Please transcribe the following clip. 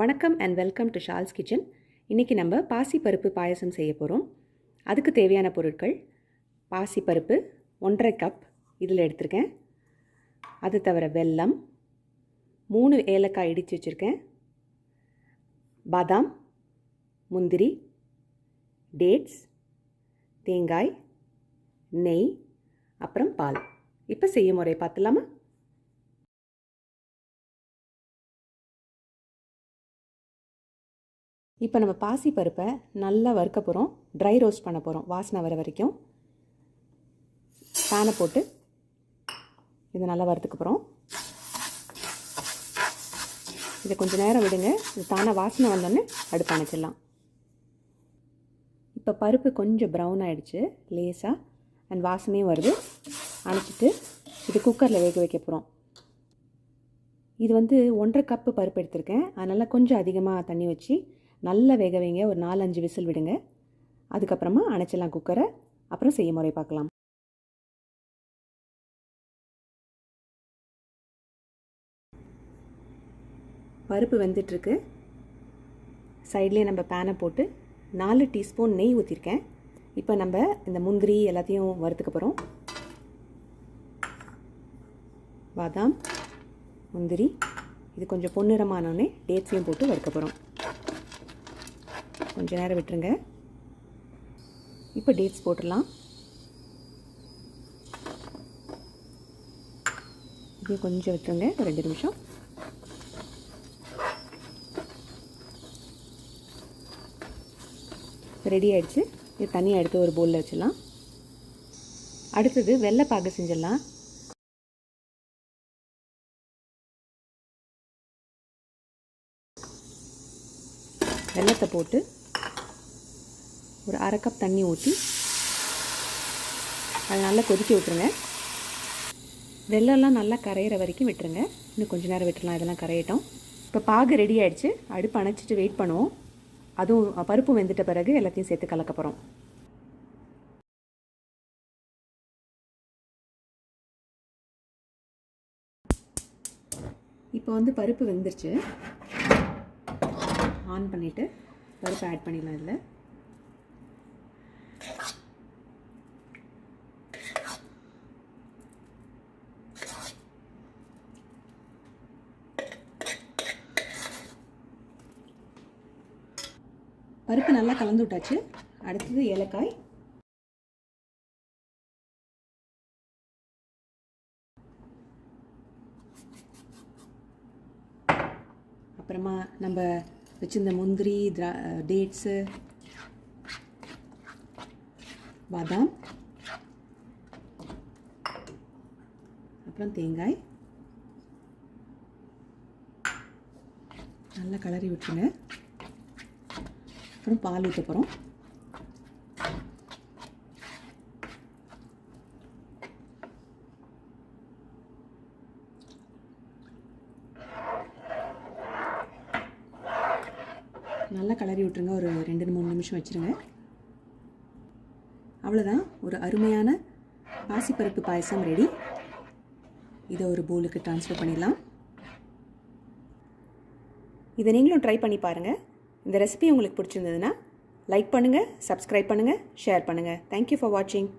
வணக்கம் and welcome to shawls kitchen. இன்றைக்கி நம்ம பாசிப்பருப்பு பாயசம் செய்ய போகிறோம். அதுக்கு தேவையான பொருட்கள்: பாசிப்பருப்பு 1.5 கப் இதில் எடுத்திருக்கேன். அது தவிர வெல்லம், 3 ஏலக்காய் இடித்து வச்சுருக்கேன், பாதாம், முந்திரி, டேட்ஸ், தேங்காய், நெய், அப்புறம் பால். இப்போ செய்ய முறை பார்த்துலாமா? இப்போ நம்ம பாசி பருப்பை நல்லா வறுக்க போகிறோம். ட்ரை ரோஸ்ட் பண்ண போகிறோம். வாசனை வர வரைக்கும் பேனை போட்டு இதை நல்லா வறுத்துக்க போகிறோம். இதை கொஞ்சம் நேரம் விடுங்க. இது தானே வாசனை வந்தோடனே அடுப்பு அணைச்சிடலாம். இப்போ பருப்பு கொஞ்சம் ப்ரௌன் ஆகிடுச்சு லேசாக, அண்ட் வாசனையும் வருது. அணைச்சிட்டு இது குக்கரில் வேக வைக்க போகிறோம். இது 1.5 கப்பு பருப்பு எடுத்திருக்கேன். அதனால் கொஞ்சம் அதிகமாக தண்ணி வச்சு நல்லா வேக வைங்க. ஒரு 4-5 விசில் விடுங்க. அதுக்கப்புறமா அணைச்சிடலாம் குக்கரை. அப்புறம் செய்ய முறை பார்க்கலாம். பருப்பு வெந்துட்டுருக்கு. சைட்லேயே நம்ம பேனை போட்டு 4 டீஸ்பூன் நெய் ஊற்றிருக்கேன். இப்போ நம்ம இந்த முந்திரி எல்லாத்தையும் வறுத்துக்க போகிறோம். பாதாம், முந்திரி, இது கொஞ்சம் பொன்னிறமானோடனே டேட்ஸையும் போட்டு வறுக்க போகிறோம். கொஞ்சம் நேரம் விட்டுருங்க. இப்போ டேட்ஸ் போட்டுடலாம். இது கொஞ்சம் விட்டுருங்க, ஒரு 2 நிமிஷம். ரெடி ஆகிடுச்சு. இது தனியாக எடுத்து ஒரு பவுலில் வச்சிடலாம். அடுத்தது வெள்ளைப்பாகு செஞ்சிடலாம். வெள்ளத்தை போட்டு ஒரு 1/2 கப் தண்ணி ஊற்றி அதை நல்லா கொதிக்க விட்டுருங்க. வெள்ளம்லாம் நல்லா கரையிற வரைக்கும் விட்டுருங்க. இன்னும் கொஞ்சம் நேரம் விட்டுடலாம், இதெல்லாம் கரையட்டும். இப்போ பாகு ரெடி ஆகிடுச்சு. அடுப்பு அணைச்சிட்டு வெயிட் பண்ணுவோம். அதுவும் பருப்பு வெந்துட்ட பிறகு எல்லாத்தையும் சேர்த்து கலக்க போகிறோம். இப்போ பருப்பு வெந்துருச்சு. ஆன் பண்ணிவிட்டு பருப்பு ஆட் பண்ணிடலாம். இதில் பருப்பு நல்லா கலந்து விட்டாச்சு. அடுத்தது ஏலக்காய், அப்புறமா நம்ம வச்சிருந்த முந்திரி, டேட்ஸு, பாதாம், அப்புறம் தேங்காய் நல்லா கலரி விட்டுருங்க. அப்புறம் பால் ஊற்ற போகிறோம். நல்லா கலரி விட்டுருங்க. ஒரு 2-3 நிமிஷம் வச்சுருங்க. அவ்வளோதான், ஒரு அருமையான பாசிப்பருப்பு பாயசம் ரெடி. இதை ஒரு பவுலுக்கு ட்ரான்ஸ்ஃபர் பண்ணிடலாம். இதை நீங்களும் ட்ரை பண்ணி பாருங்கள். இந்த ரெசிபி உங்களுக்கு பிடிச்சிருந்ததுன்னா லைக் பண்ணுங்கள், சப்ஸ்கிரைப் பண்ணுங்கள், ஷேர் பண்ணுங்கள். தேங்க்யூ ஃபார் வாட்சிங்.